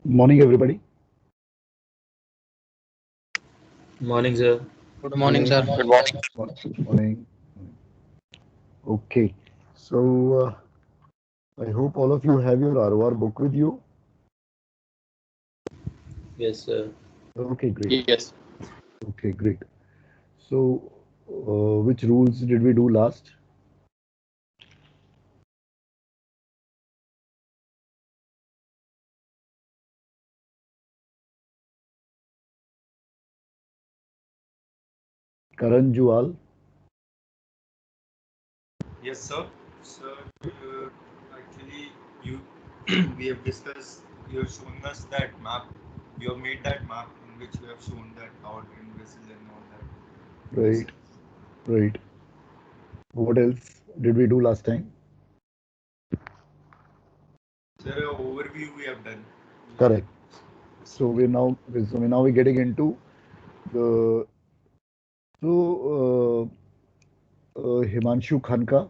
Morning, everybody. Morning, sir. Good morning, Morning. sir. Good morning. Morning. Okay. So I hope all of you have your ROR book with you. Yes, sir. Okay, great. Yes. Okay, great. So, which rules did we do last? Karan Jual. Yes, sir. Sir, actually, you we have discussed. You have shown us that map. You have made that map in which you have shown that our green vessel and all that. Yes. Right. Right. What else did we do last time? Sir, overview we have done. Correct. So we're getting into the so Himanshu Khanka.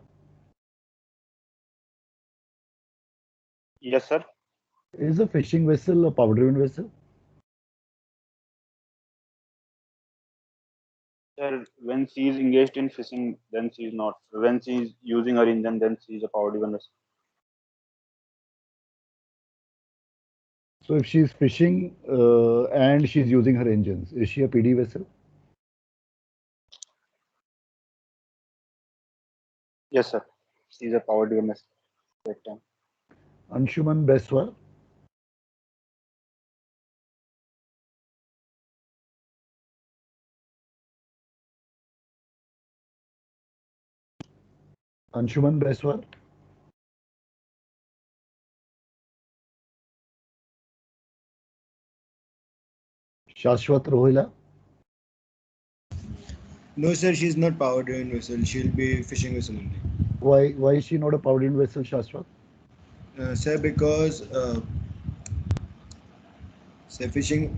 Yes, sir. Is a fishing vessel a power-driven vessel? Sir, when she is engaged in fishing, then she is not. When she is using her engine, then she is a power driven vessel. So if she's fishing and she's using her engines, is she a PD vessel? Yes, sir. She is a power driven vessel at that time. Anshuman Beswar. Anshuman Beswar. Shashwat Rohila. No, sir, she's not power driven vessel. She'll be fishing vessel only. Why is she not a power-driven vessel, Shashwat? Sir, because sir, fishing,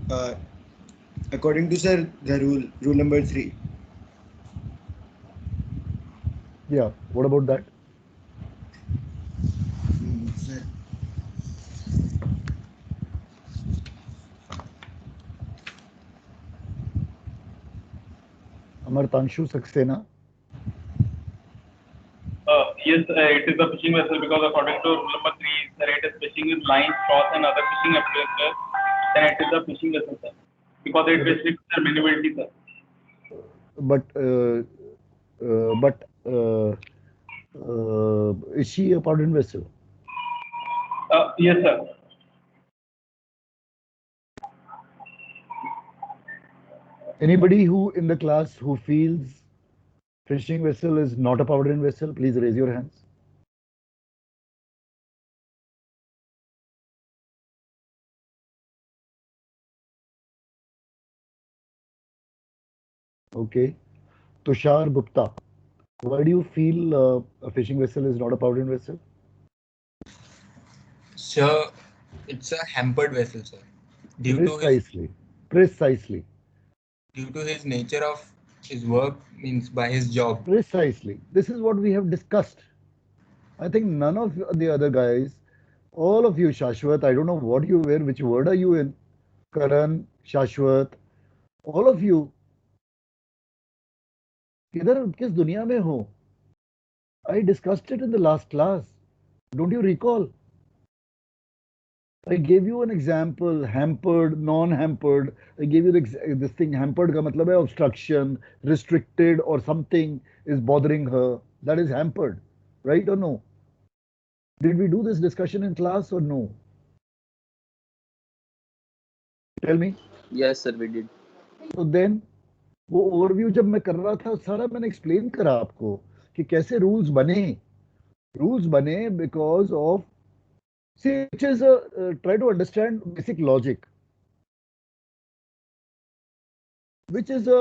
according to sir, the rule number 3. Yeah. What about that? Sir, Amartanshu Saxena. Yes, it is a fishing vessel because according to rule number 3, sir, it is fishing with lines, straws, and other fishing appliances. Then it is a fishing vessel, sir. Because it But restricts their maneuverability, sir. but but is she a power-driven vessel? Yes, sir. Anybody who in the class who feels fishing vessel is not a power-driven vessel, please raise your hands. Okay. Tushar Gupta. Why do you feel a fishing vessel is not a power-driven vessel? Sir, it's a hampered vessel, sir. Due to his Precisely. Precisely. due to his nature of his work, means by his job. Precisely. This is what we have discussed. I think none of the other guys, all of you, Shashwat, I don't know what you were, which word are you in? Karan, Shashwat, all of you, किधर किस दुनिया में हो? I discussed it in the last class. Don't you recall? I gave you an example, hampered, non-hampered. I gave you this thing, hampered का मतलब है obstruction, restricted or something is bothering her. That is hampered, right or no? Did we do this discussion in class or no? Tell me. Yes, sir, we did. So then वो overview जब मैं कर रहा था सारा मैंने explain करा आपको कि कैसे रूल्स बने because of sea which is try to understand basic logic which is a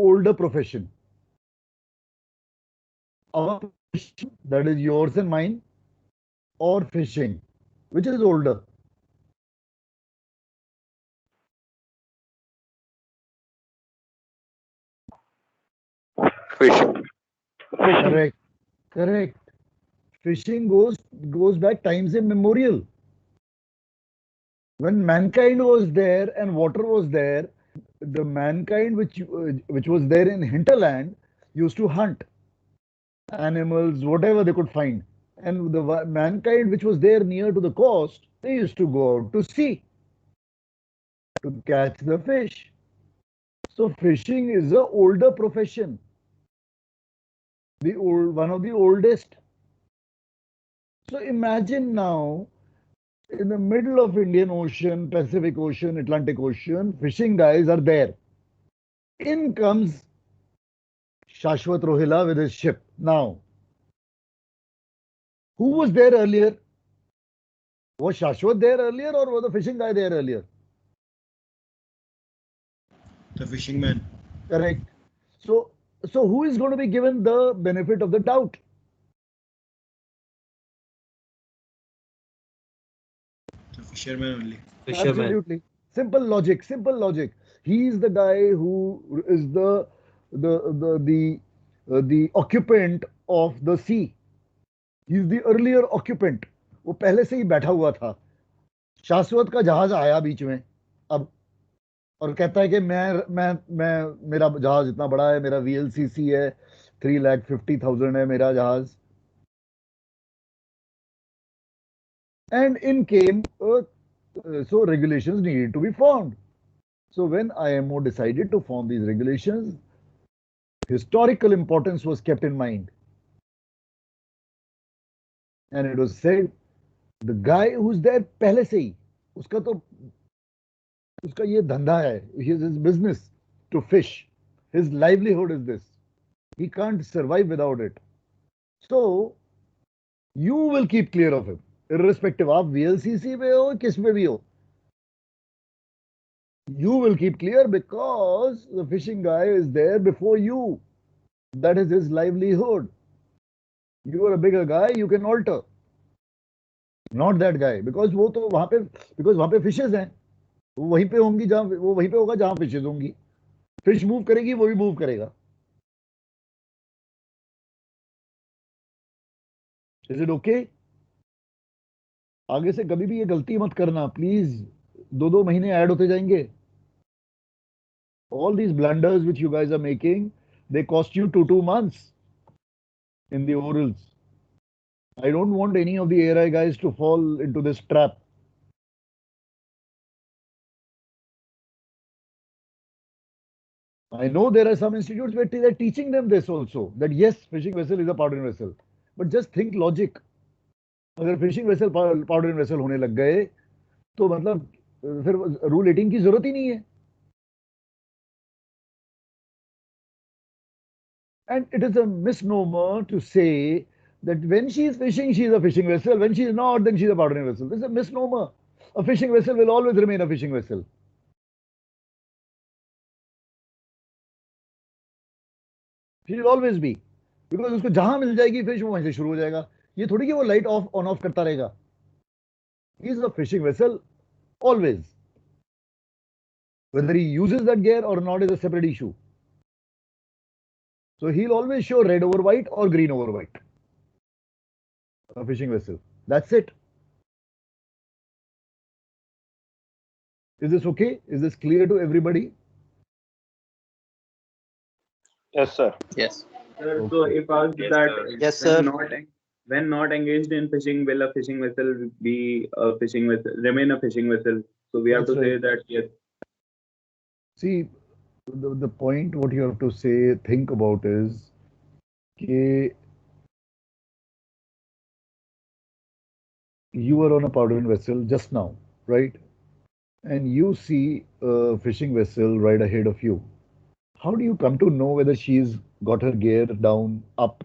older profession, our profession, that is yours and mine, or fishing, which is older? Fishing. Fishing. Correct. Correct. Fishing goes back times immemorial. When mankind was there and water was there, the mankind which was there in hinterland used to hunt animals, whatever they could find. And the mankind which was there near to the coast, they used to go out to sea to catch the fish. So fishing is a older profession, one of the oldest. So imagine now in the middle of Indian Ocean, Pacific Ocean, Atlantic Ocean, fishing guys are there. In comes Shashwat Rohila with his ship. Now, who was there earlier? Was Shashwat there earlier or was the fishing guy there earlier? The fishing man. Correct. So who is going to be given the benefit of the doubt? The fisherman only. Fisherman. Absolutely. Simple logic, simple logic. He is the guy who is the occupant of the sea. He is the earlier occupant. वो पहले से ही बैठा हुआ था. शाश्वत का जहाज आया बीच में अब और कहता है कि मैं मेरा जहाज इतना बड़ा है, मेरा VLCC है, 3,50,000 है मेरा जहाज. And in came so regulations needed to be formed. So when IMO decided to form these regulations, historical importance was kept in mind. And it was said, the guy who's there पहले से ही, उसका ये धंधा है, his business to fish. His livelihood is this. He can't survive without it. So you will keep clear of him, irrespective आप VLCC पे हो, किस में भी हो. You will keep clear because the fishing guy is there before you. That is his livelihood. You are a bigger guy, you can alter. Not that guy, because वो तो वहां पे fishes हैं. वो वहीं पे होंगी जहां वो वहीं पे होगा जहां fishes होंगी. Fish move करेगी, वो भी move करेगा. Is it okay? आगे से कभी भी ये गलती मत करना, प्लीज. 2 महीने ऐड होते जाएंगे. All these blunders which you guys are making, they cost you 2 months in the orals. I don't want any of the ARI guys to fall into this trap. I know there are some institutes where they're teaching them this also, that yes, fishing vessel is a powdering vessel. But just think logic. अगर fishing vessel powder vessel होने लग गए तो मतलब फिर rule 18 की जरूरत ही नहीं है. And it is a misnomer to say that when she is fishing, she is a fishing vessel. When she is not, then she is a powdering vessel. This is a misnomer. A fishing vessel will always remain a fishing vessel. She will always be. Because उसको जहां मिल जाएगी fish वो वहीं से शुरू हो जाएगा. ये थोड़ी कि वो लाइट ऑफ ऑन ऑफ करता रहेगा. He is a fishing vessel always. Whether he uses that gear or not is a separate issue. So he'll always show red over white or green over white. A fishing vessel. That's it. Is this okay? Is this clear to everybody? Yes, sir. Yes. Sir, so if asked Yes, that sir. Yes, sir. when not engaged in fishing, will a fishing vessel be a fishing vessel, remain a fishing vessel? So we have That's to say right. that yes. See, the point what you have to say, think about is that you are on a powdering vessel just now, right? And you see a fishing vessel right ahead of you. How do you come to know whether she's got her gear down, up?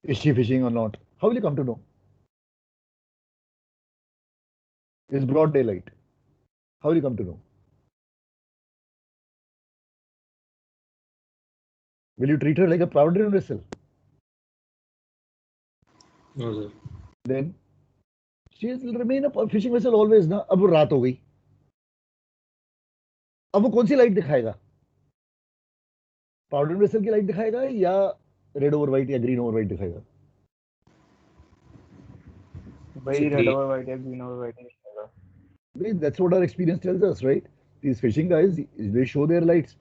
Is she fishing or not? How will you come to know? It's broad daylight. How will you come to know? Will you treat her like a powdering vessel? No, sir. Then she will remain a fishing vessel always. ना अब वो रात हो गई. अब वो कौन सी light दिखाएगा? पाउडर वेसल की लाइट दिखाएगा या रेड ओवर व्हाइट या ग्रीन ओवर व्हाइट दिखाएगा? भाई रेड ओवर व्हाइट या ग्रीन ओवर व्हाइट दिखाएगा. That's what our experience tells us, right? These fishing guys, they show their lights,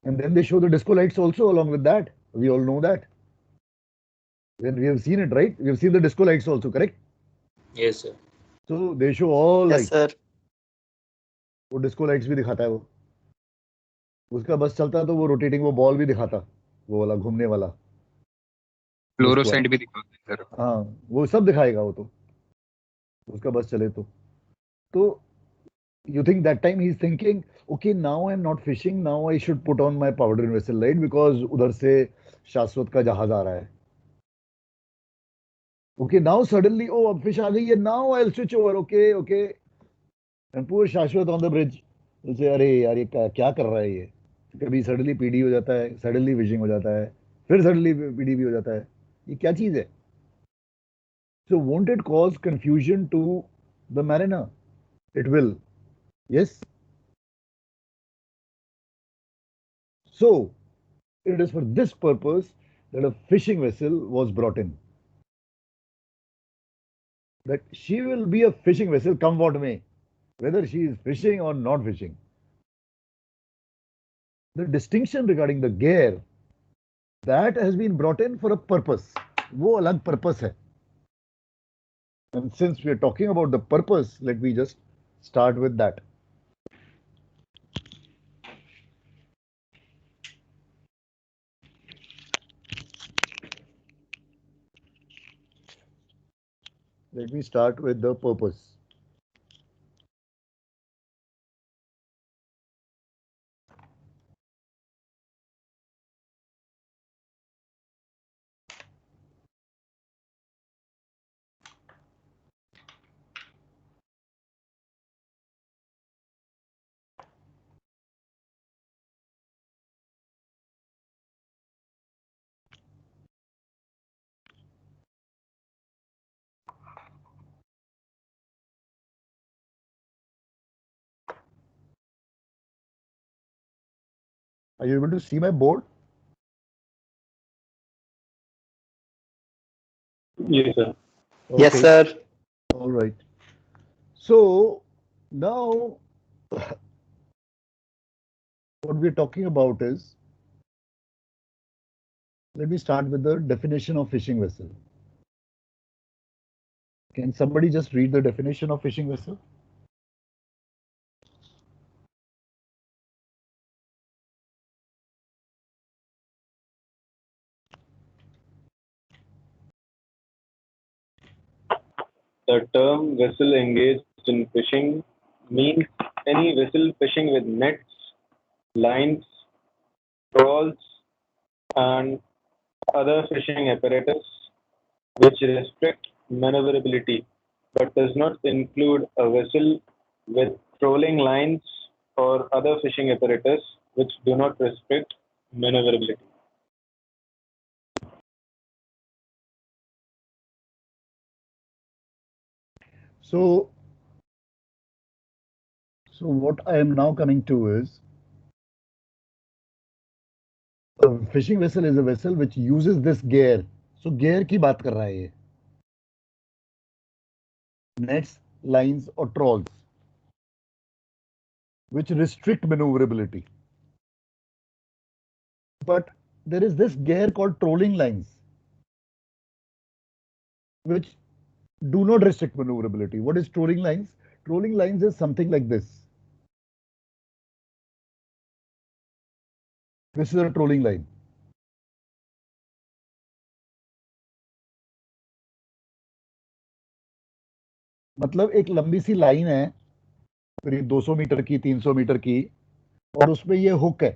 and then they show the disco lights also along with that. We all know that. When we have seen it, right? We have seen the disco lights also, correct? Yes, sir. So they show all Yes, lights. sir. वो disco lights भी दिखाता है वो. उसका बस चलता तो वो रोटेटिंग वो बॉल भी दिखाता, वो वाला घूमने वाला. फ्लोरोसेंट भी दिखाते हैं सर. हाँ, वो सब दिखाएगा वो तो. उसका बस चले तो you think that time he's thinking, okay, now I'm not fishing, now I should put on my powder and vessel light because उधर से शाश्वत का जहाज आ रहा है. Okay, now suddenly, oh, अब fish आ गई है, now I'll switch over, okay. And poor शाश्वत on the bridge. उसे अरे यार ये क्या कर रहा है ये. कभी सडनली पीडी हो जाता है, सडनली विशिंग हो जाता है, फिर सडनली पीडी भी हो जाता है. ये क्या चीज है? So won't it cause confusion to the mariner? It will. Yes. So it is for this purpose that a fishing vessel was brought in. That she will be a fishing vessel come what may, whether she is fishing or not fishing. The distinction regarding the gear, that has been brought in for a purpose. वो अलग purpose है. And since we are talking about the purpose, let me just start with that. Let me start with the purpose. Are you able to see my board? Yes, sir. Okay. Yes, sir. All right. So now what we're talking about is, let me start with the definition of fishing vessel. Can somebody just read the definition of fishing vessel? The term vessel engaged in fishing means any vessel fishing with nets, lines, trawls, and other fishing apparatus which restrict maneuverability, but does not include a vessel with trolling lines or other fishing apparatus which do not restrict maneuverability. So what I am now coming to is, a fishing vessel is a vessel which uses this gear. So gear की बात कर रहा है ये. Nets, lines or trawls which restrict maneuverability. But there is this gear called trolling lines which do not restrict maneuverability. What is trolling lines? Trolling lines is something like this. This is a trolling line. मतलब एक लंबी सी line है, करीब 200 metre की, 300 metre की, और उसमें ये हुक है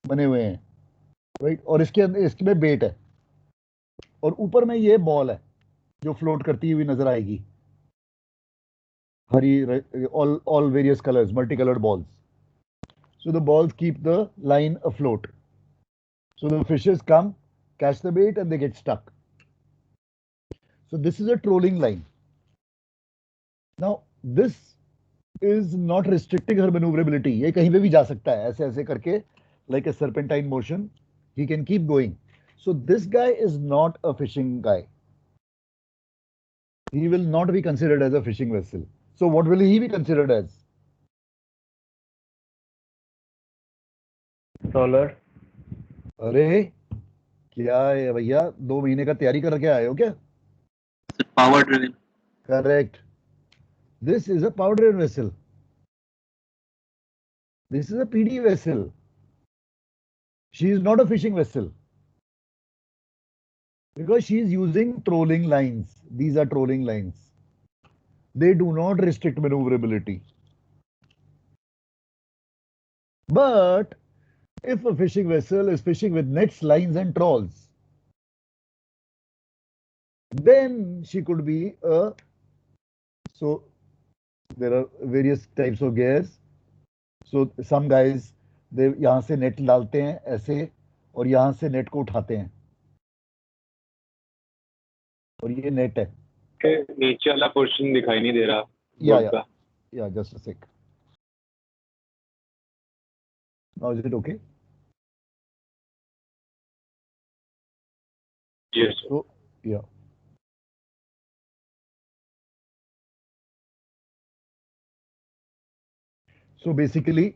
बने हुए हैं, राइट? और इसके अंदर इसमें बेट है, और ऊपर में ये बॉल है जो फ्लोट करती हुई नजर आएगी. हरी, all various colors, multicolored balls. So the balls keep the line afloat. So the fishes come, catch the bait, and they get stuck. So this is a trolling line. Now this is not restricting her maneuverability. ये कहीं पे भी जा सकता है, ऐसे ऐसे करके, like a serpentine motion, he can keep going. So this guy is not a fishing guy. He will not be considered as a fishing vessel. So what will he be considered as? Solar. अरे क्या है भैया, 2 महीने का तैयारी करके आए हो क्या? Power driven. Correct. This is a powder vessel. This is a PD vessel. She is not a fishing vessel because she is using trolling lines. These are trolling lines. They do not restrict maneuverability. But if a fishing vessel is fishing with nets, lines, and trawls, then she could be a. So there are various types of gears. So some guys, they यहाँ से net डालते हैं ऐसे और यहाँ से net को उठाते हैं और ये नेट है. नीचे वाला पोर्शन दिखाई नहीं दे रहा. Yeah, just a sec. Now is it okay? Yes. So yeah. So basically,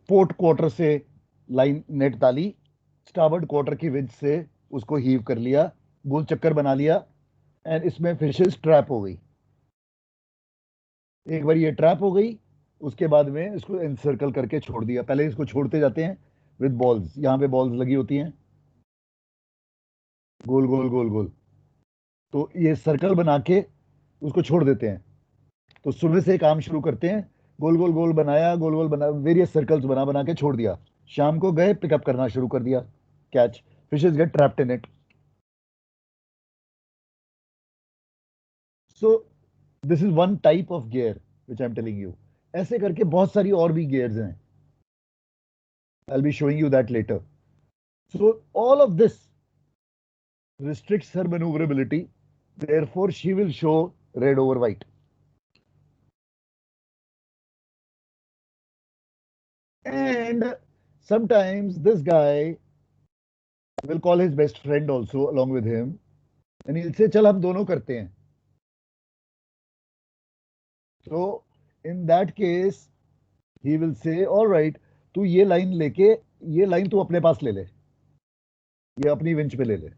port quarter से लाइन नेट डाली, स्टारबोर्ड क्वार्टर की विंच से उसको हीव कर लिया, गोल चक्कर बना लिया, एंड इसमें फिशेस ट्रैप हो गई. एक बार ये ट्रैप हो गई, उसके बाद में इसको एनसर्कल करके छोड़ दिया. पहले इसको छोड़ते जाते हैं विद बॉल्स. यहाँ पे बॉल्स लगी होती हैं, गोल गोल गोल गोल. तो ये सर्कल बना के उसको छोड़ देते हैं. तो सुबह से काम शुरू करते हैं, गोल गोल गोल बनाया, गोल गोल बना, वेरियस सर्कल्स बना बना के छोड़ दिया. शाम को गए, पिकअप करना शुरू कर दिया, catch. Fishes get trapped in it. So this is one type of gear which I am telling you. ऐसे करके बहुत सारी और भी गियर्स हैं. I will be showing you that later. So all of this restricts her maneuverability, therefore she will show red over white. And sometimes this guy will call his best friend also along with him and he'll say चल हम दोनों करते हैं. So in that case he will say all right, तू ये line लेके, ये line तू अपने पास ले ले, ये अपनी विंच पे ले ले.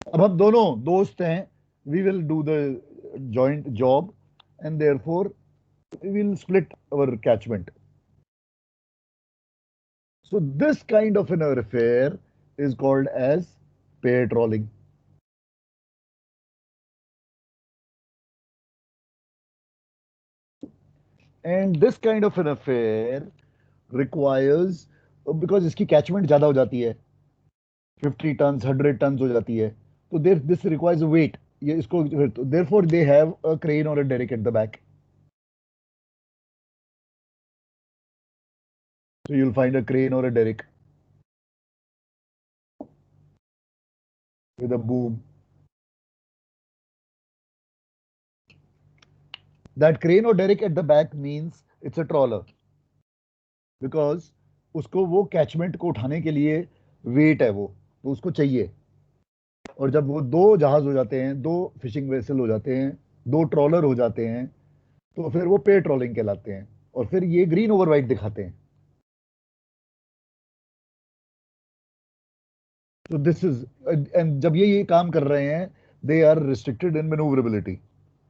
अब हम दोनों दोस्त हैं, we will do the joint job and therefore we will split our catchment. So this kind of an affair is called as pair trawling. And this kind of an affair requires, because इसकी catchment ज़्यादा हो जाती है, 50 tons, 100 tons हो जाती है, तो this requires a weight. ये इसको, therefore they have a crane or a derrick at the back. So you'll find a crane or a derrick with a boom. That crane or derrick at the back means it's a trawler, because उसको वो catchment को उठाने के लिए wait है वो, तो उसको चाहिए. और जब वो 2 जहाज हो जाते हैं, 2 फिशिंग वेसल हो जाते हैं, 2 ट्रॉलर हो जाते हैं, तो फिर वो पेयर ट्रॉलिंग कहलाते हैं और फिर ये ग्रीन ओवर वाइट दिखाते हैं. तो दिस इज, एंड जब ये काम कर रहे हैं, they are restricted in maneuverability.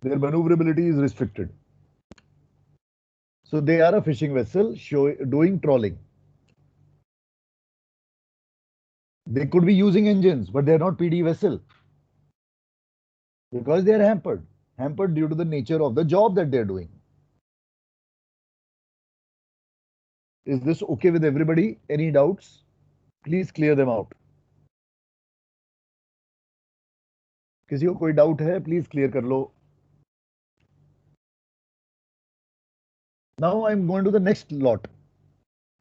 Their maneuverability is restricted. So they are a fishing vessel doing trawling. They could be using engines, but they are not PD vessel because they are hampered due to the nature of the job that they are doing. Is this okay with everybody? Any doubts? Please clear them out. किसी को कोई doubt है, please clear कर लो. Now I'm going to the next lot.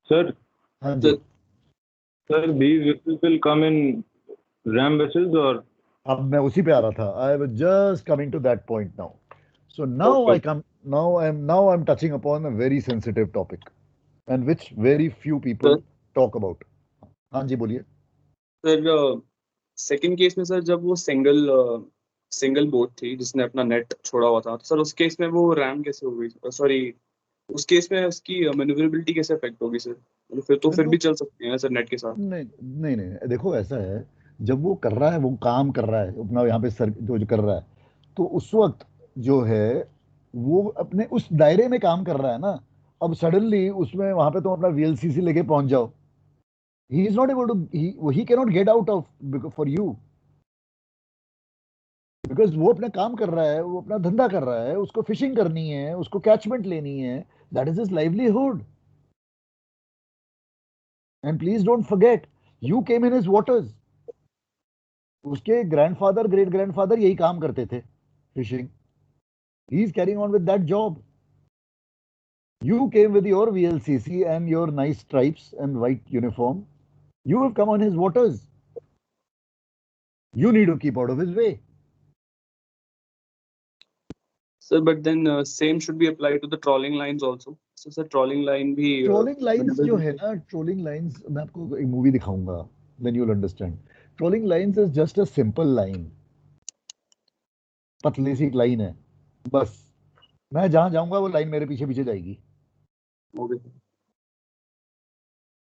Sir. हाँ जी. Sir, these vessels will come in ram vessels or? अब मैं उसी पे आ रहा था. I was just coming to that point now. So now okay. I'm touching upon a very sensitive topic, and which very few people talk about. हाँ जी बोलिए. Sir second case में sir जब वो सिंगल सिंगल बोट थी जिसने अपना net छोड़ा हुआ था, तो सर उस केस में वो रैम कैसे हो गई, सॉरी उस केस में उसकी मैन्यूवरेबिलिटी कैसे अफेक्ट होगी सर, मतलब फिर तो फिर भी चल सकती है सर नेट के साथ। नहीं नहीं नहीं, देखो ऐसा है, जब वो कर रहा है, वो काम कर रहा है अपना यहाँ पे सर जो कर रहा है, तो उस वक्त जो है वो अपने उस दायरे में काम कर रहा है ना। अब सडनली उसमें वहां पे तुम अपना वीएलसीसी लेके पहुंच जाओ, he is not able to, he can not get out of for you, because वो अपना काम कर रहा है, वो अपना धंधा कर रहा है, उसको फिशिंग करनी है, उसको कैचमेंट लेनी है, that is his livelihood. And please don't forget, you came in his waters, उसके ग्रैंडफादर ग्रेट ग्रैंडफादर यही काम करते थे, fishing, he is carrying on with that job. You came with your VLCC and your nice stripes and white uniform. You have come on his waters. You need to keep out of his way. Sir but then same should be apply to the trawling lines also, sir trawling line भी trawling lines जो है ना, trolling lines, मैं आपको एक movie दिखाऊंगा, then you'll understand. Trawling lines is just a simple line. पतली सी एक लाइन है, बस मैं जहां जाऊंगा वो लाइन मेरे पीछे पीछे जाएगी,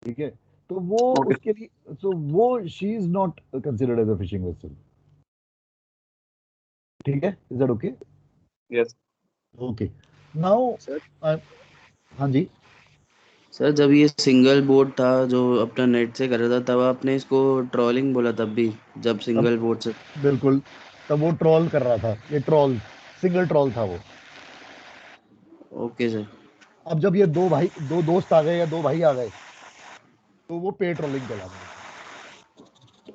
ठीक है? तो वो उसके लिए, so वो she is not considered as a fishing vessel. ठीक है? Is that okay? Yes Okay. Now, हाँ जी सर जब ये सिंगल बोट था जो अपना नेट से कर रहा था, तब आपने इसको ट्रॉलिंग बोला, तब भी जब सिंगल बोट से। बिल्कुल, तब वो ट्रॉल कर रहा था, ये ट्रॉल, सिंगल ट्रॉल था वो। Okay sir. अब जब ये दो दोस्त आ गए या दो भाई आ गए, तो वो पे ट्रॉलिंग कहलाता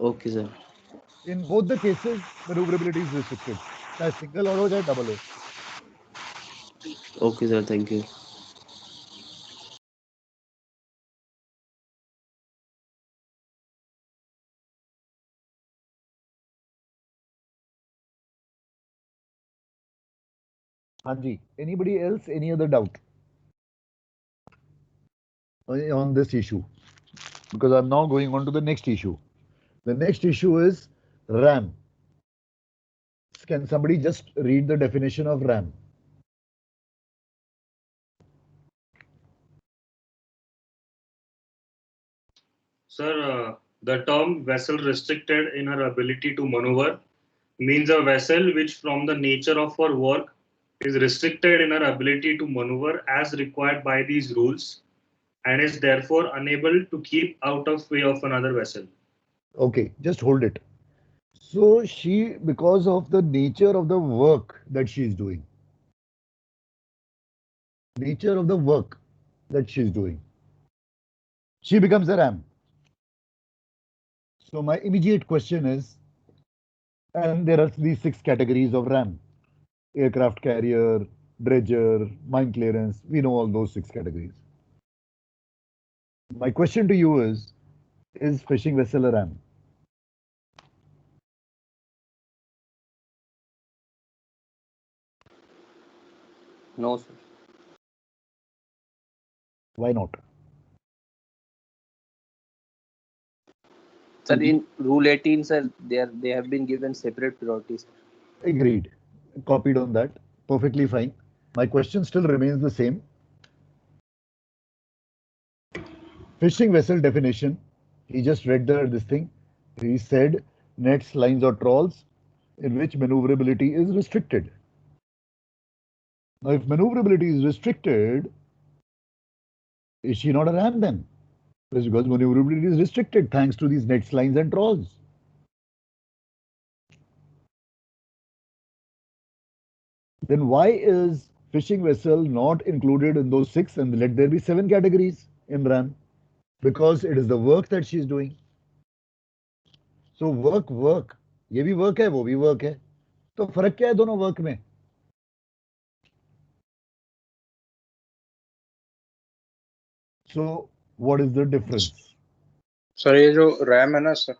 ओके सर। है। In both the cases manoeuvrability is restricted, चाहे सिंगल और हो चाहे डबल हो। Okay sir, thank you. हाँ जी, anybody else, any other doubt on this issue? Because I'm now going on to the next issue. The next issue is RAM. Can somebody just read the definition of RAM? Sir, the term vessel restricted in her ability to maneuver means a vessel which, from the nature of her work, is restricted in her ability to maneuver as required by these rules and is therefore unable to keep out of way of another vessel. Okay, just hold it. So she, because of the nature of the work that she is doing, she becomes a RAM. So my immediate question is, and there are these 6 categories of RAM: aircraft carrier, dredger, mine clearance. We know all those 6 categories. My question to you is fishing vessel a RAM? No sir. Why not? Sir, in Rule 18, sir, they have been given separate priorities. Agreed. Copied on that. Perfectly fine. My question still remains the same. Fishing vessel definition. He just read this thing. He said nets, lines, or trawls in which maneuverability is restricted. Now, if maneuverability is restricted, is she not a ram then? Because maneuverability is restricted thanks to these nets, lines, and trawls. Then why is fishing vessel not included in those 6 and let there be 7 categories in RAM? Because it is the work that she is doing. So work, ये भी work है, वो भी work है, तो फर्क क्या है दोनों work में? So what is the difference? Sir ये जो रैम है ना सर,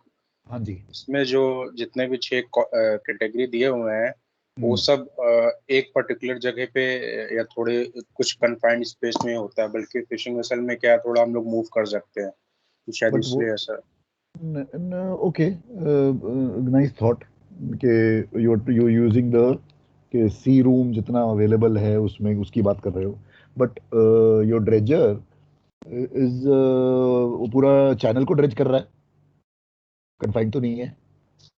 हाँ जी, इसमें जो जितने भी 6 कैटेगरी दिए हुए हैं वो सब एक पर्टिकुलर जगह पे या थोड़े कुछ कन्फाइंड स्पेस में होता है, बल्कि फिशिंग वेसल में क्या थोड़ा हम लोग मूव कर सकते हैं, तो शायद इसलिए है सर। Okay, nice thought. कि यू यूजिंग द कि सी रूम जितना अवेलेबल है उसमें उसकी बात कर रहे हो, बट योर ड्रेजर इज वो पूरा चैनल को ड्रेज कर रहा है, कन्फाइंड तो नहीं है।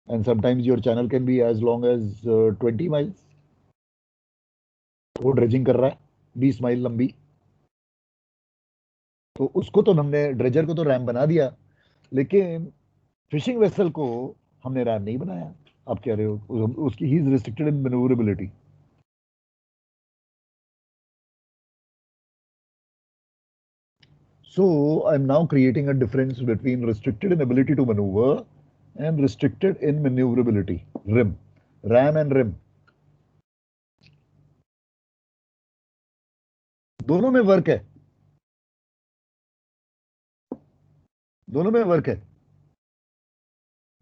And sometimes your channel can be as long as 20 miles, वो ड्रेजिंग कर रहा है 20 माइल लंबी। तो उसको तो हमने ड्रेजर को तो रैम बना दिया, लेकिन फिशिंग वेसल को हमने रैम नहीं बनाया। आप कह रहे हो उसकी he is restricted in manoeuvrability. So I'm now creating a difference between restricted in ability to maneuver and restricted in maneuverability. RIM, RAM and RIM दोनों में वर्क है, दोनों में वर्क है।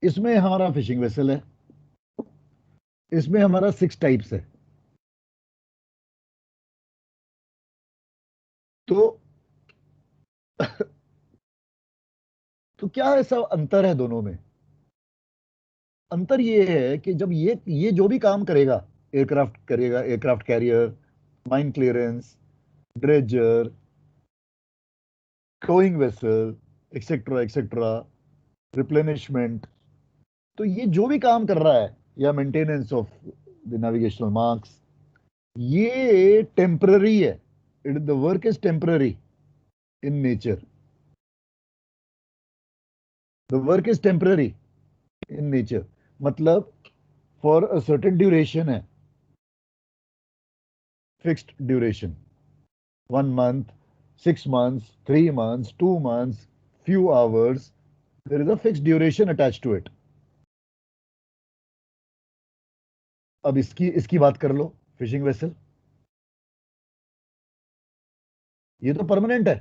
इसमें हमारा फिशिंग वेसल है, इसमें हमारा 6 टाइप्स है। तो तो क्या ऐसा अंतर है दोनों में? अंतर ये है कि जब ये जो भी काम करेगा, aircraft carrier, mine clearance, dredger, towing vessel, etcetera etcetera, replenishment, तो ये जो भी काम कर रहा है, या maintenance of the navigational marks, ये टेम्पररी है। The work is temporary in nature, the work is temporary in nature, मतलब फॉर अ सर्टेन ड्यूरेशन है, fixed duration, 1 month, 6 months, 3 months, 2 months, few hours, there is a fixed duration attached to it. अब इसकी बात कर लो, fishing vessel, ये तो permanent है।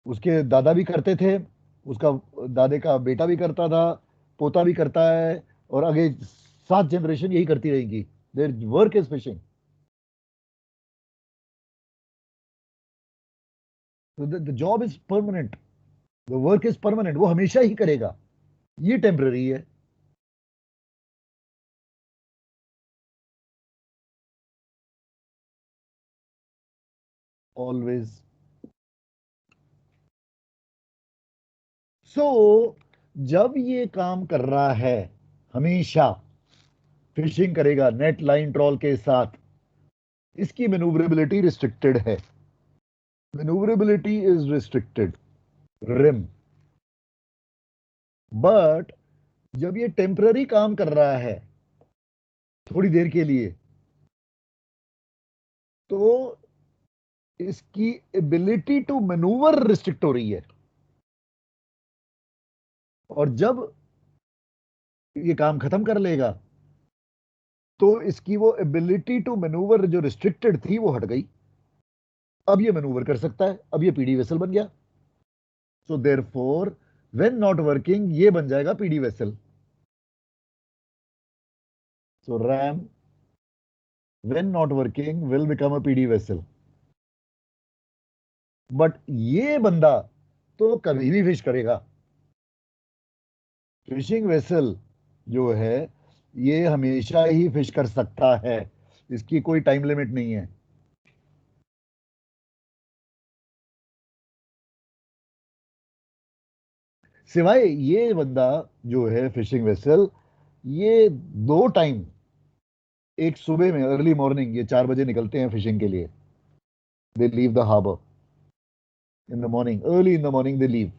उसके दादा भी करते थे, उसका दादे का बेटा भी करता था, पोता भी करता है, और आगे 7 जनरेशन यही करती रहेगी। Their work is fishing, the job is permanent, the work is permanent, वो हमेशा ही करेगा। ये टेम्पररी है। ऑलवेज। सो जब ये काम कर रहा है, हमेशा फिशिंग करेगा नेट लाइन ट्रॉल के साथ, इसकी मैन्यूवरेबिलिटी रिस्ट्रिक्टेड है। मैन्यूवरेबिलिटी इज रिस्ट्रिक्टेड, रिम। बट जब ये टेम्पररी काम कर रहा है थोड़ी देर के लिए, तो इसकी एबिलिटी टू मैनूवर रिस्ट्रिक्ट हो रही है। और जब ये काम खत्म कर लेगा, तो इसकी वो एबिलिटी टू मैनूवर जो रिस्ट्रिक्टेड थी वो हट गई। अब ये मैनूवर कर सकता है, अब ये पीडी वेसल बन गया। So therefore when not working ये बन जाएगा PD vessel. So RAM when not working will become a PD vessel. But ये बंदा तो कभी भी फिश करेगा। फिशिंग वेसल जो है ये हमेशा ही फिश कर सकता है, इसकी कोई टाइम लिमिट नहीं है। सिवाय ये बंदा जो है फिशिंग वेसल, ये 2 टाइम, एक सुबह में अर्ली मॉर्निंग ये 4 बजे निकलते हैं फिशिंग के लिए। They leave the harbour in the morning, early in the morning they leave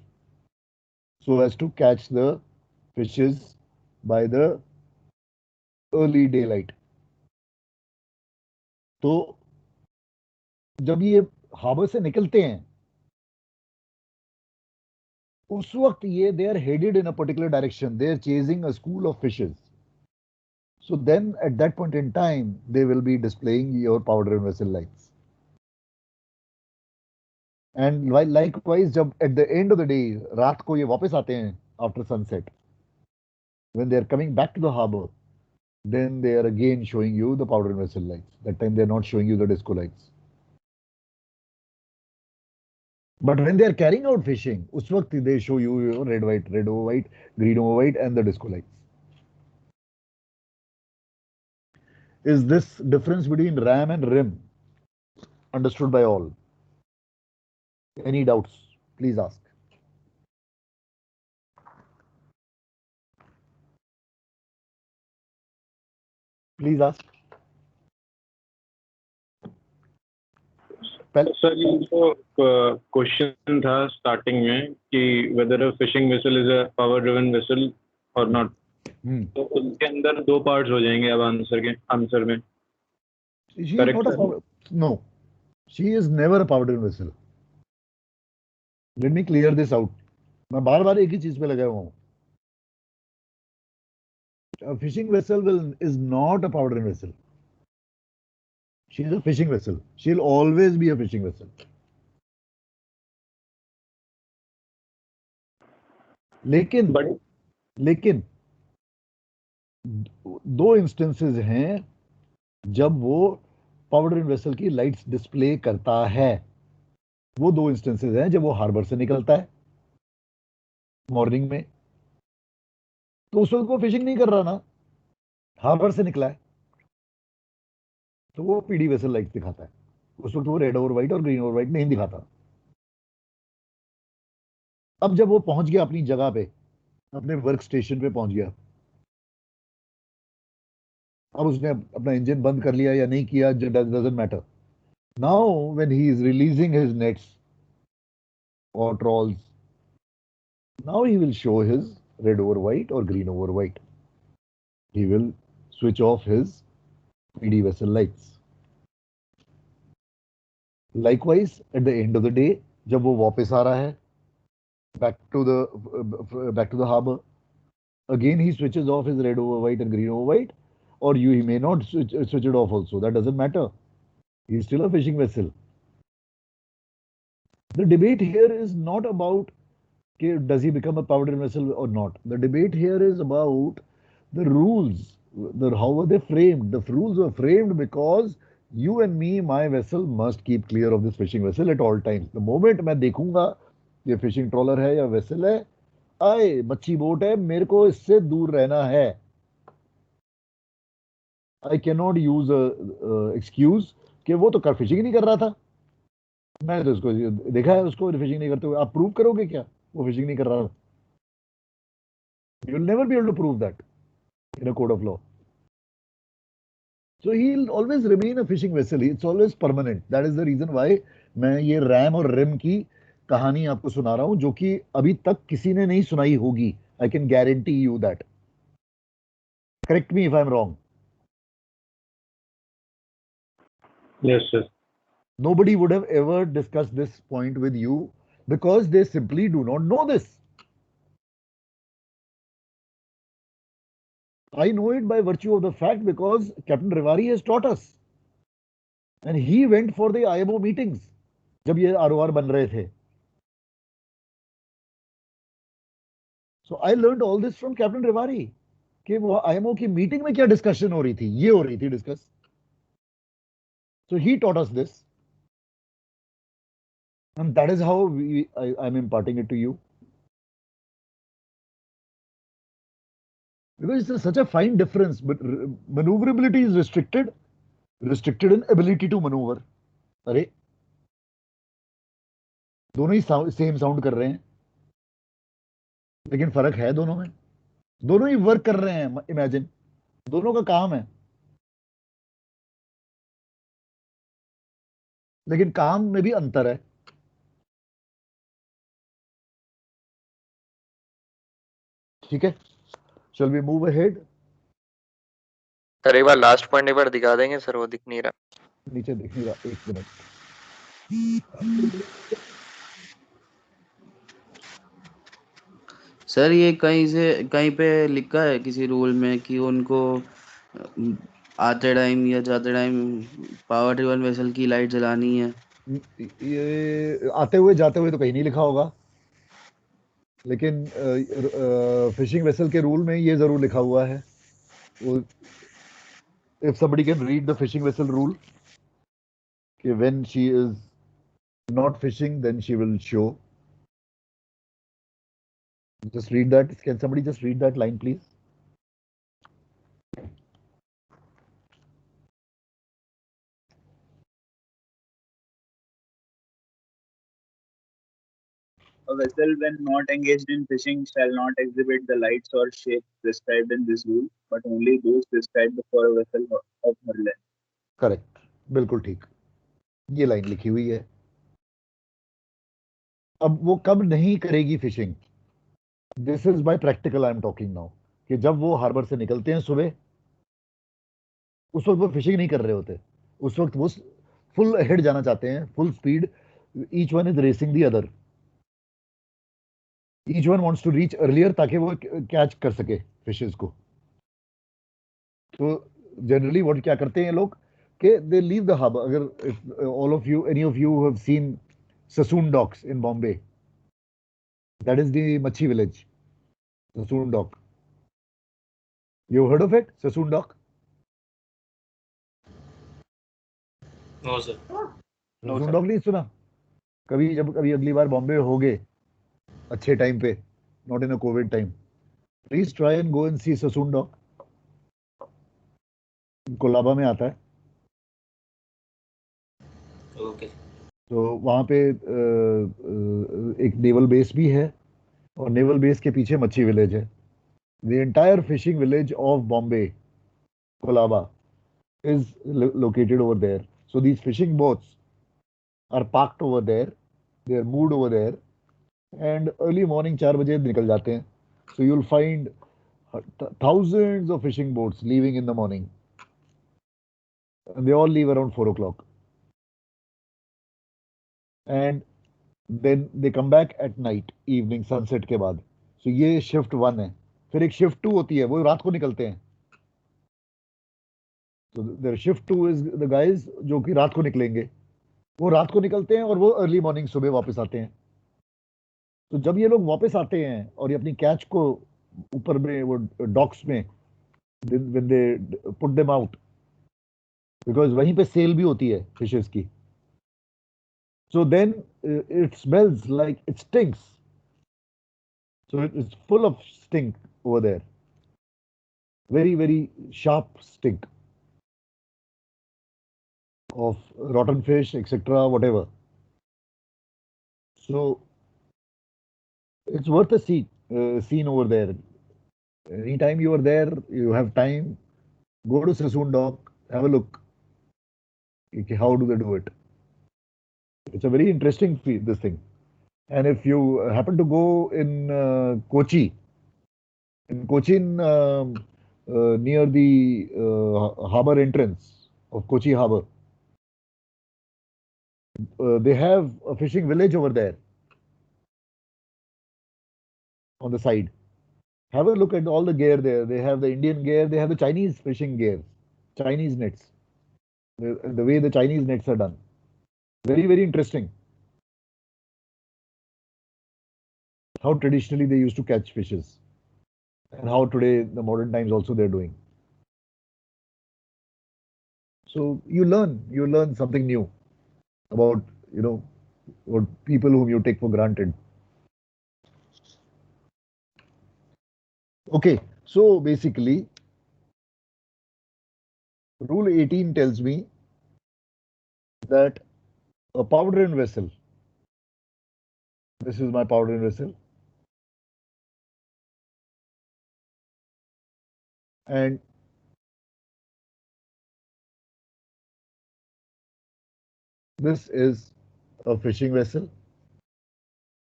so as to catch the fishes by the early daylight. तो जब ये हार्बर से निकलते हैं, उस वक्त ये they are headed in a particular direction, they are chasing a school of fishes. So then at that point in time they will be displaying your powder and vessel lights. And likewise जब at the end of the day रात को ये वापस आते हैं after sunset, when they are coming back to the harbor, then they are again showing you the powder and vessel lights. That time they are not showing you the disco lights. But when they are carrying out fishing, उस वक्त they show you red over white, green over white, and the disco lights. Is this difference between ram and rim understood by all? Any doubts? Please ask. Please ask. Sir ये जो question था starting में कि weather a fishing vessel is a power driven vessel और not, तो उसके अंदर दो पार्ट्स हो जाएंगे अब आंसर में. She Correct, is not a sir. power. No, she is never a power driven vessel. Let me clear this out. मैं बार बार एक ही चीज पे लगा हुआ हूँ. A fishing vessel is not a power driven vessel. She is a fishing vessel. She'll always be a fishing vessel. लेकिन दो instances हैं जब वो पावर ड्रिवन वेसल की लाइट्स डिस्प्ले करता है. वो दो इंस्टेंसेस हैं जब वो हार्बर से निकलता है मॉर्निंग में, तो उस वक्त वो फिशिंग नहीं कर रहा ना, हार्बर से निकला है, तो वो पीडी वेसल लाइट्स दिखाता है. उस वक्त वो रेड और व्हाइट और ग्रीन और व्हाइट नहीं दिखाता. अब जब वो पहुंच गया अपनी जगह पे, अपने वर्क स्टेशन पे पहुंच गया, अब उसने अपना इंजन बंद कर लिया या नहीं किया, doesn't matter. Now when he is releasing his nets और trolls, now he will show his red over white or green over white. He will switch off his PD vessel lights. Likewise, at the end of the day, जब वो वापस आ रहा है back to the harbor, again he switches off his red over white and green over white, or he may not switch it off also. That doesn't matter. He is still a fishing vessel. The debate here is not about does he become a power driven vessel or not. The debate here is about the rules. How were they framed? The rules were framed because you and me, my vessel, must keep clear of this fishing vessel at all times. The moment मैं देखूंगा ये fishing trawler है या vessel है, आए मच्छी boat है, मेरे को इससे दूर रहना है. I cannot use a excuse कि वो तो फिशिंग नहीं कर रहा था, मैं तो उसको देखा है उसको फिशिंग नहीं करते हुए. आप प्रूव करोगे क्या वो फिशिंग नहीं कर रहा था? You will never be able to prove that in a court of law. So he'll always remain a fishing vessel. It's always permanent. That is the reason why मैं ये रैम और रिम की कहानी आपको सुना रहा हूं, जो कि अभी तक किसी ने नहीं सुनाई होगी. I can guarantee you that. Correct me if I'm wrong. Yes, sir. Nobody would have ever discussed this point with you because they simply do not know this. I know it by virtue of the fact because Captain Rivari has taught us. And he went for the IMO meetings जब ये ROR बन रहे थे. So I learned all this from Captain Rivari कि वो IMO की meeting में क्या डिस्कशन हो रही थी, ये हो रही थी discuss. So he taught us this, and that is how I'm imparting it to you. Because it's such a fine difference, but maneuverability is restricted in ability to maneuver. अरे दोनों ही सेम साउंड कर रहे हैं, लेकिन फर्क है दोनों में. दोनों ही वर्क कर रहे हैं, इमेजिन, दोनों का काम है, लेकिन काम में भी अंतर है. ठीक है, shall we move ahead? Sir एक बार लास्ट पॉइंट एक बार दिखा देंगे सर, वो दिख नहीं रहा. नीचे दिख नहीं रहा, एक मिनट. सर ये कहीं पे लिखा है किसी रूल में कि उनको आते टाइम या जाते टाइम पावर ड्रिवन वेसल की लाइट जलानी है? ये आते हुए जाते हुए तो कहीं नहीं लिखा होगा, लेकिन फिशिंग वेसल के रूल में ये जरूर लिखा हुआ है. If somebody can read the fishing vessel rule, कि when she is not fishing, then she will show. Just read that. Can somebody just read that line, please? A vessel, when not engaged in fishing, shall not exhibit the lights or shapes prescribed in this rule, but only those prescribed for a vessel of her length. Correct, बिल्कुल ठीक, ये line लिखी हुई है। अब वो कब नहीं करेगी fishing, this is by practical I am talking now, कि जब वो हार्बर से निकलते हैं सुबह, उस वक्त वो फिशिंग नहीं कर रहे होते, उस वक्त वो फुल हेड जाना चाहते हैं, full speed, each one is racing the other, each one wants to reach earlier ताकि वो कैच कर सके फिशेस को। तो जनरली व्हाट क्या करते हैं लोग कि दे लीव द हब, अगर all of you, any of you have seen Sassoon docks in Bombay, that is the machhi village, Sassoon dock, you heard of it, Sassoon dock? No sir. Sassoon dock नहीं सुना कभी? जब कभी अगली बार बॉम्बे होगे अच्छे time पे, not in a covid time, please try and go and see Sassoon dock, Colaba में आता है। ओके। तो वहाँ पे एक नेवल बेस भी है, और नेवल बेस के पीछे मच्छी विलेज है। The entire fishing village of Bombay, Colaba, is located over there. So these fishing boats are parked over there, they are moved over there, and early morning 4 बजे निकल जाते हैं. So you'll find thousands of fishing boats leaving in the morning, and they all leave around 4 o'clock, and then they come back at night, evening sunset के बाद. So ये shift 1 है. फिर एक shift 2 होती है, वो रात को निकलते हैं. So their shift 2 is the guys जो कि रात को निकलेंगे, वो रात को निकलते हैं और वो अर्ली मॉर्निंग सुबह वापस आते हैं. तो जब ये लोग वापस आते हैं और ये अपनी कैच को ऊपर में वो डॉक्स में, when they put them out, because वहीं पे सेल भी होती है फिशेस की, so then it smells like, it stinks, so it's full of stink over there, very very sharp stink of rotten fish, etc., whatever. So it's worth a scene over there. Anytime you are there, you have time, go to Sassoon Dock, have a look. How do they do it? It's a very interesting this thing. And if you happen to go in Kochi, near the harbor entrance of Kochi harbor, they have a fishing village over there on the side. Have a look at all the gear there. They have the Indian gear, they have the Chinese fishing gear, Chinese nets, the way the Chinese nets are done. Very, very interesting. How traditionally they used to catch fishes, and how today, the modern times also they're doing. So you learn something new about, what people whom you take for granted. Okay, so basically, Rule 18 tells me that a powder and vessel, this is my powder and vessel, and this is a fishing vessel,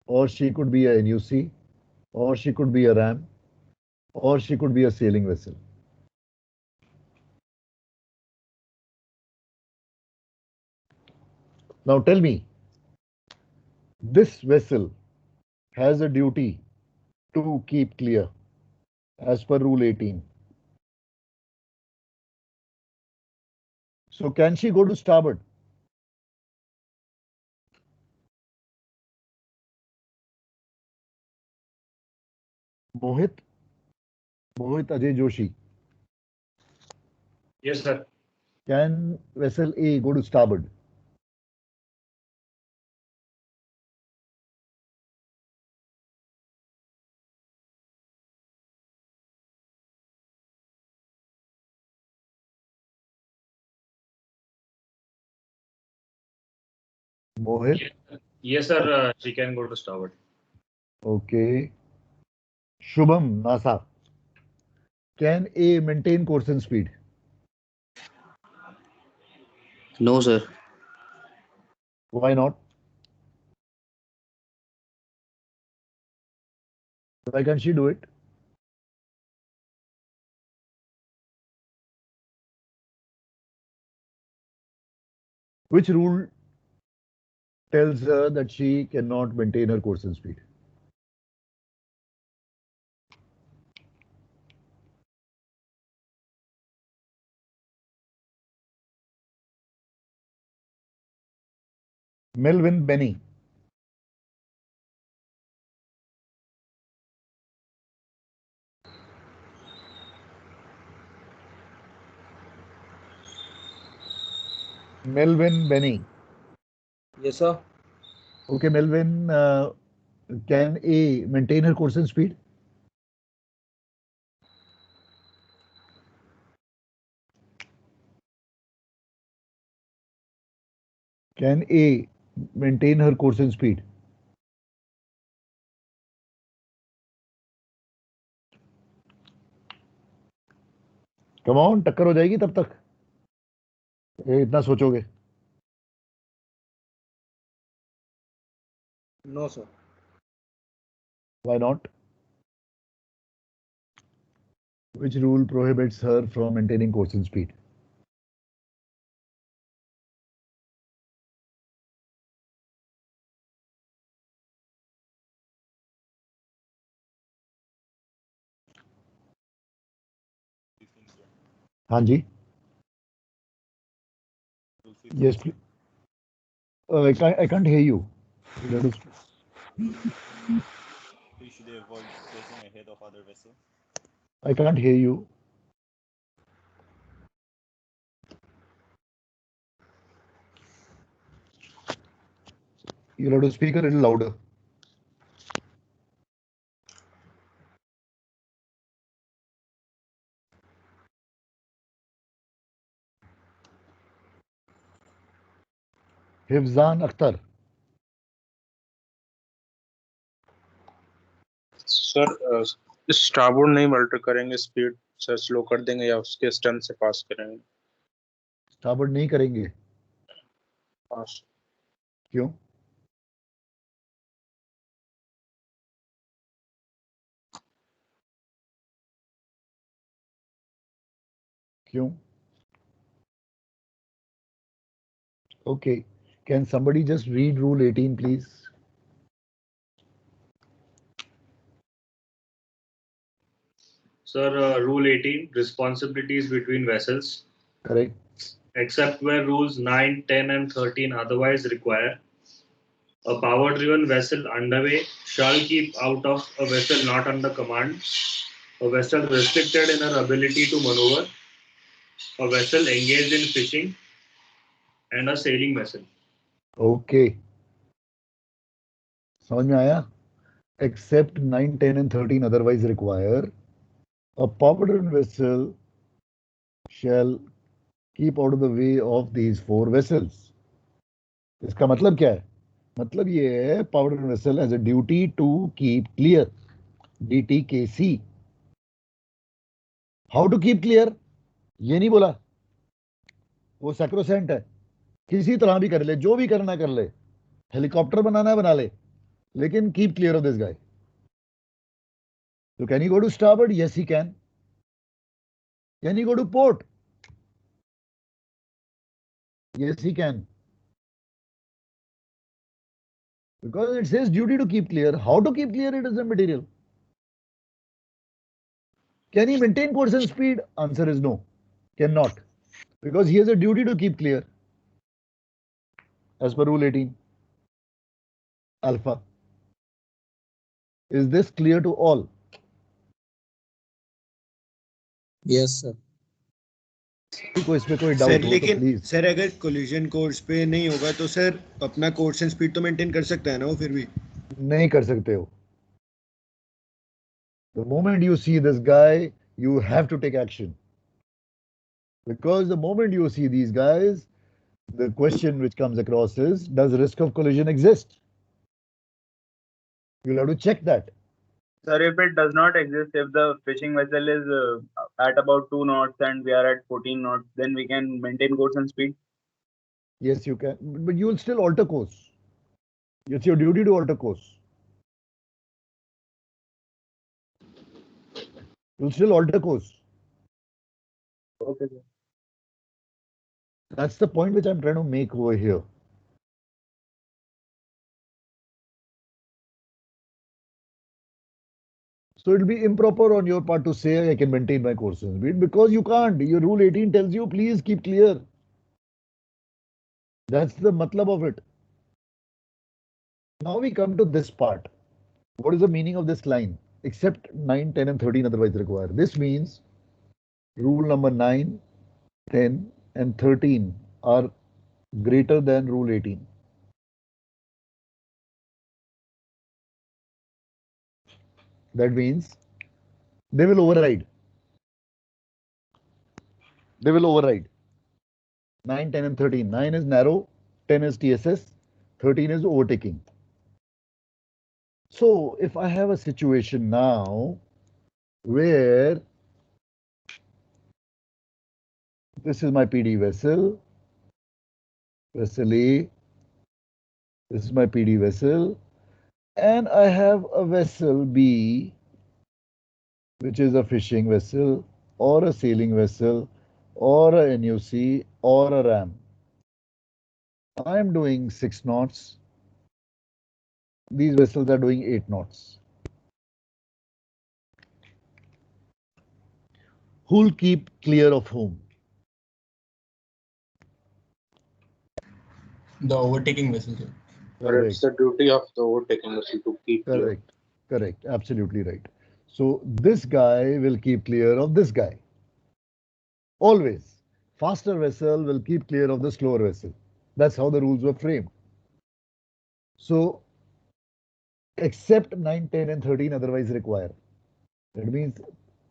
or she could be a NUC, or she could be a ram, or she could be a sailing vessel. Now tell me, this vessel has a duty to keep clear as per Rule 18. So can she go to starboard? Mohit Ajay Joshi. Yes, sir. Can vessel A go to starboard? Mohit? Yes, sir. She can go to starboard. Okay. Shubham, NASA. Can A maintain course and speed? No, sir. Why not? Why can't she do it? Which rule tells her that she cannot maintain her course and speed? Melvin Benny. Melvin Benny. Yes, sir. Okay, Melvin, can A maintain her course and speed? Can A maintain her course and speed? Come on, टक्कर हो जाएगी तब तक ये इतना सोचोगे. No, sir. Why not? Which rule prohibits her from maintaining course and speed? हाँ जी. Yes, please. I can't hear you. You have to- Should they avoid closing ahead of other vessels? I can't hear you. You'll have to speak a little louder. Hifzan Akhtar. Sir starboard नहीं alter करेंगे, speed sir slow कर देंगे या उसके stern से पास करेंगे? Starboard नहीं करेंगे. पास. क्यों? क्यों? Okay. Can somebody just read Rule 18, please? Sir, Rule 18, responsibilities between vessels. Correct. Except where rules 9, 10, and 13 otherwise require, a power-driven vessel underway shall keep out of a vessel not under command, a vessel restricted in her ability to maneuver, a vessel engaged in fishing, and a sailing vessel. Okay. समझ में आया? Except 9, 10, and 13 otherwise require, a power-driven vessel shall keep out of the way of these 4 vessels. इसका मतलब क्या है? मतलब ये है power-driven vessel has a duty to keep clear. DTKC. How to keep clear? ये नहीं बोला. वो sacrosanct है. किसी तरह भी कर ले, जो भी करना कर ले. हेलीकॉप्टर बनाना है बना ले, लेकिन keep clear of this guy. So can he go to starboard? Yes, he can. Can he go to port? Yes, he can. Because it says duty to keep clear. How to keep clear, it is the material. Can he maintain course and speed? Answer is no. Cannot. Because he has a duty to keep clear. As per Rule 18. Alpha. Is this clear to all? Yes, sir. को इसमें कोई sir doubt हो तो लेकिन please. Sir अगर collision course पे नहीं होगा तो सर अपना कोर्स एंड स्पीड तो मेंटेन कर सकता है ना वो फिर भी? नहीं कर सकते हो. The moment you see this guy, you have to take action. Because the moment you see these guys, the question which comes across is, does risk of collision exist? You'll have to check that. Sir, if it does not exist, if the fishing vessel is at about 2 knots and we are at 14 knots, then we can maintain course and speed. Yes, you can, but you will still alter course. It's your duty to alter course. You'll still alter course. Okay, sir. That's the point which I'm trying to make over here. So it'll be improper on your part to say I can maintain my course and speed because you can't. Your rule 18 tells you please keep clear. That's the matlab of it. Now we come to this part. What is the meaning of this line? Except 9, 10 and 13 otherwise require. This means rule number 9, 10 and 13 are greater than rule 18. That means they will override. They will override. 9, 10 and 13. 9 is narrow, 10 is TSS, 13 is overtaking. So if I have a situation now where this is my PD vessel, vessel A, this is my PD vessel, and I have a vessel B, which is a fishing vessel or a sailing vessel or a NUC or a RAM. I am doing 6 knots. These vessels are doing 8 knots. Who'll keep clear of whom? The overtaking vessel. But it's the duty of the overtaking vessel to keep clear. Correct. Correct. Absolutely right. So this guy will keep clear of this guy. Always. Faster vessel will keep clear of the slower vessel. That's how the rules were framed. So except 9, 10 and 13 otherwise require. That means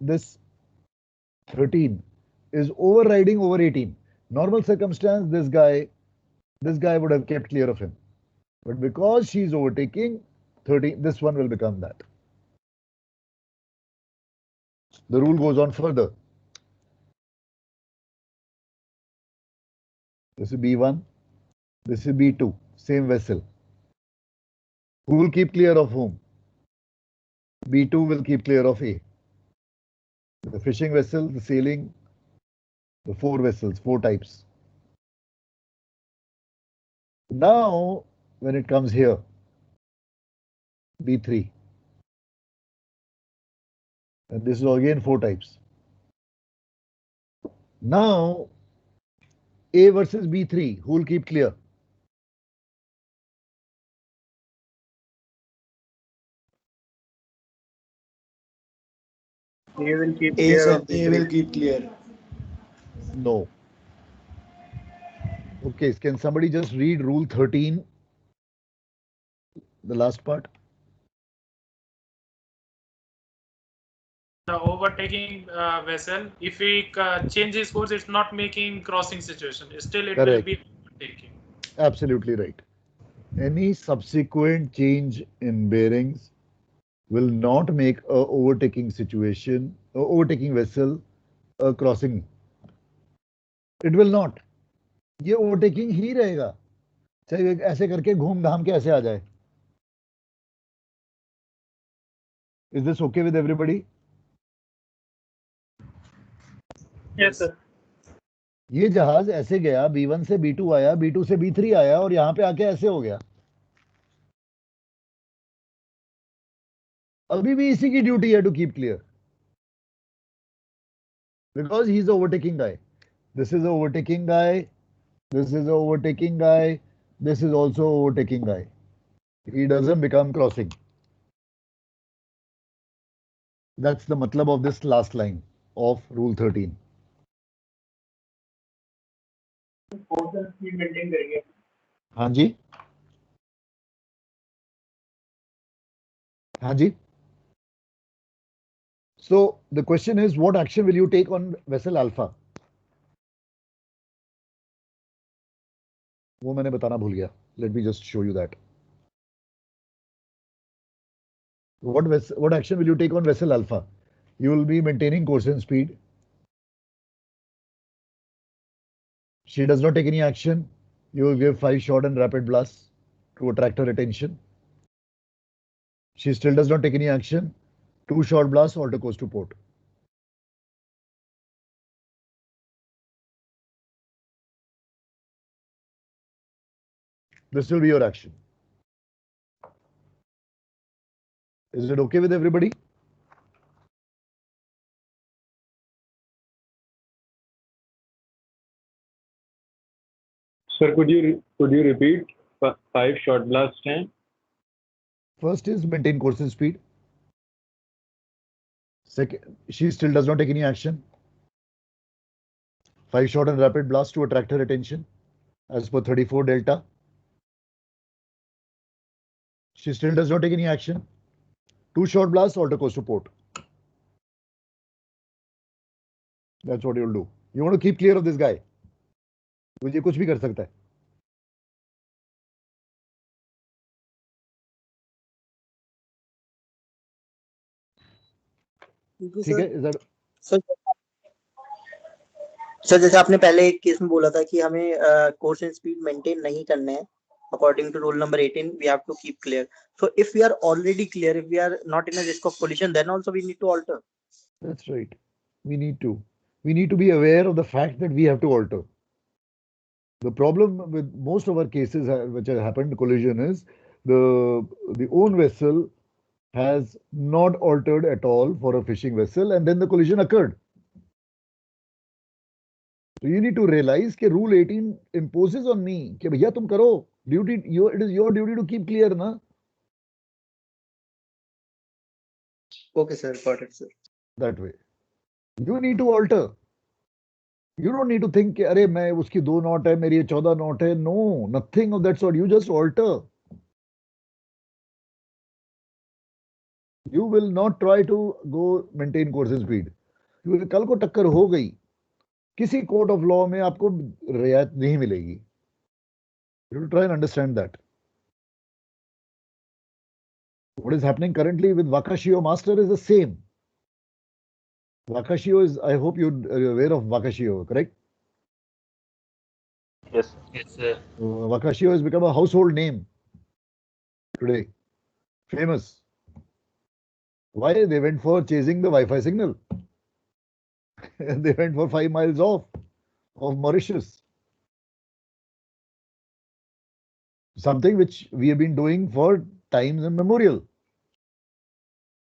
this 13 is overriding over 18. Normal circumstance, this guy would have kept clear of him. But because she's overtaking 13, this one will become that. The rule goes on further. This is B1, this is B2, same vessel. Who will keep clear of whom? B2 will keep clear of A. The fishing vessel, the sailing, the 4 vessels, 4 types. Now, when it comes here, B3, and this is again 4 types. Now, A versus B3, who will keep clear? A will keep A, clear sir, of A will keep clear. No. Okay, can somebody just read rule 13, the last part? The overtaking vessel, if we change his course, it's not making crossing situation. Still, it will Correct. be overtaking. Absolutely right. Any subsequent change in bearings will not make a overtaking situation, overtaking vessel, a crossing. It will not. ये overtaking ही रहेगा, चाहे ऐसे करके घूम घाम के ऐसे आ जाए. Is this okay with everybody? Yes, sir. ये जहाज ऐसे गया, B1 से B2 आया, B2 से B3 आया और यहां पे आके ऐसे हो गया. अभी भी इसी की ड्यूटी है to keep clear, because he's the overtaking guy. This is the overtaking guy. This is the overtaking guy. This is also overtaking guy. He doesn't become crossing. That's the matlab of this last line of rule 13. Course and speed maintain करेंगे. हाँ जी, हाँ जी. So the question is, what action will you take on vessel alpha? वो मैंने बताना भूल गया. Let me just show you that. What action will you take on vessel Alpha? You will be maintaining course and speed. She does not take any action. You will give 5 short and rapid blasts to attract her attention. She still does not take any action. 2 short blasts alter course to port. This will be your action. Is it okay with everybody? Sir, could you repeat 5 short blast time? First is maintain course and speed. Second, she still does not take any action. 5 short and rapid blast to attract her attention as per 34 delta. She still does not take any action. 2 short blasts alter course to port. That's what you'll do. You want to keep clear of this guy. मुझे कुछ भी कर सकता है. ठीक है? Is that sir जैसे आपने पहले एक केस में बोला था कि हमें कोर्स एंड स्पीड मेंटेन नहीं करना है according to rule number 18 we have to keep clear. So if we are already clear, if we are not in a risk of collision, then also we need to alter. That's right. We need to be aware of the fact that we have to alter. The problem with most of our cases which have happened collision is the own vessel has not altered at all for a fishing vessel and then the collision occurred. So you need to realize that rule 18 imposes on me कि भैया तुम करो duty, it is your duty to keep clear ना. Okay sir, got it sir. That way you need to alter. You don't need to think कि अरे मैं उसकी 2 knot है मेरी 14 knot है. No, nothing of that sort. You just alter. You will not try to go maintain course and speed. क्योंकि कल को टक्कर हो गई किसी कोर्ट ऑफ लॉ में आपको रियायत नहीं मिलेगी. You will try and understand that. What is happening currently with Wakashio Master is the same. Wakashio is, I hope you're aware of Wakashio, correct? Yes. Yes, sir. Wakashio has become a household name today. Famous. Why? They went for chasing the Wi-Fi signal. They went for 5 miles off of Mauritius. Something which we have been doing for times immemorial.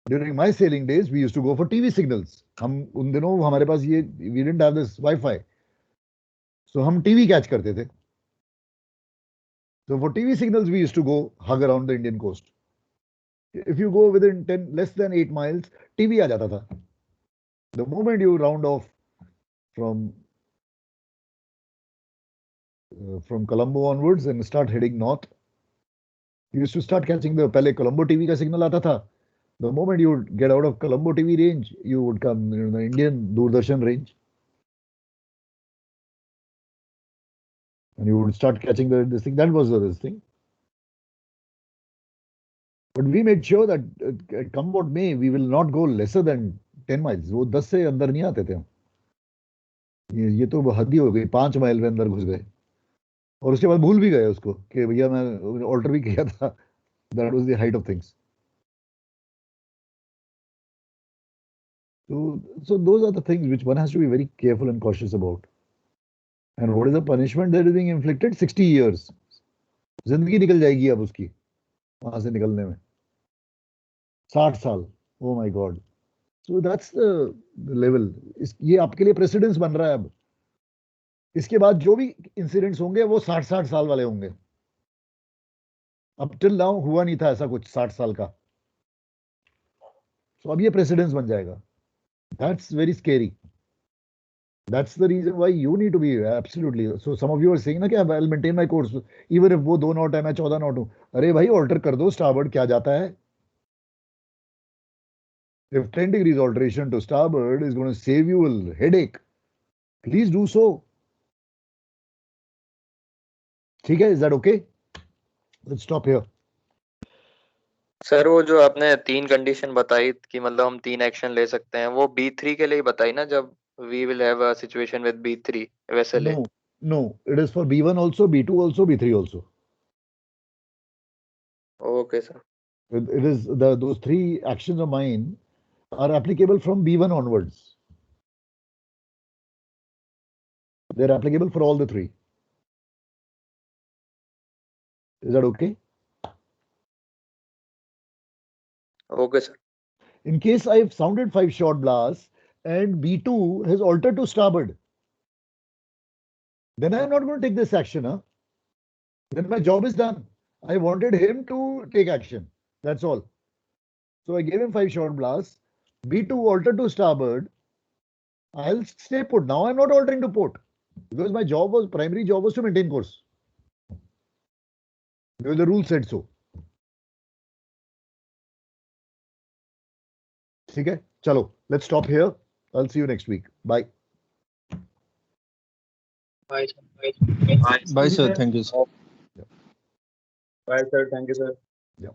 During my sailing days, we used to go for TV signals. हम उन दिनों हमारे पास ये we didn't have this Wi-Fi, so हम TV catch करते थे. So for TV signals, we used to go hug around the Indian coast. If you go within less than 8 miles, TV आ जाता था. The moment you round off from Colombo onwards and start heading north, you used to start catching the पहले Colombo TV का signal आता था. The moment you would get out of Colombo TV range, you would come in the Indian Doordarshan range. And you would start catching this thing. That was this thing. But we made sure that come what may, we will not go lesser than 10 miles. वो 10 से अंदर नहीं आते थे हम. ये तो हद ही हो गई. 5 माइल में अंदर घुस गए. और उसके बाद भूल भी गए उसको कि भैया मैं ऑल्टर भी किया था. That was the height of things. So those are the things which one has to be very careful and cautious about. And what is the punishment that is being inflicted? 60 years. जिंदगी निकल जाएगी अब उसकी वहां से निकलने में. 60 साल. Oh my God. So that's the level. ये आपके लिए प्रेसिडेंस बन रहा है अब. इसके बाद जो भी इंसिडेंट्स होंगे वो 60 साल वाले होंगे. अब टिल नाउ हुआ नहीं था ऐसा कुछ 60 साल का. So अब ये प्रेसिडेंस बन जाएगा. That's very scary. That's the reason why you need to be absolutely. So some of you are saying ना कि I'll maintain my course even if वो 2 knot है मैं 14 knot हूँ. अरे भाई ऑल्टर कर दो. स्टारबर्ड क्या जाता है? If 10 degrees alteration to starboard is going to save you a headache, please do so. ठीक है? Is that okay? Let's stop here. Sir वो जो आपने 3 कंडीशन बताई कि मतलब हम 3 एक्शन ले सकते हैं, वो B3 के लिए बताई ना, जब we will have a situation with B3 vessel A. No, it is for B1 also, B2 also, B3 also. Okay sir. It is those 3 actions of mine are applicable from B1 onwards. They're applicable for all the 3. Is that okay? Okay sir. In case I've sounded 5 short blasts and B2 has altered to starboard, then I'm not going to take this action. Then my job is done. I wanted him to take action. That's all. So I gave him 5 short blasts. B2 altered to starboard. I'll stay put. Now I'm not altering to port because my primary job was to maintain course. Because the rule said so. Okay, chalo. Let's stop here. I'll see you next week. Bye. Bye. Bye, sir. Thank you, sir. Bye sir, thank you sir. Yeah.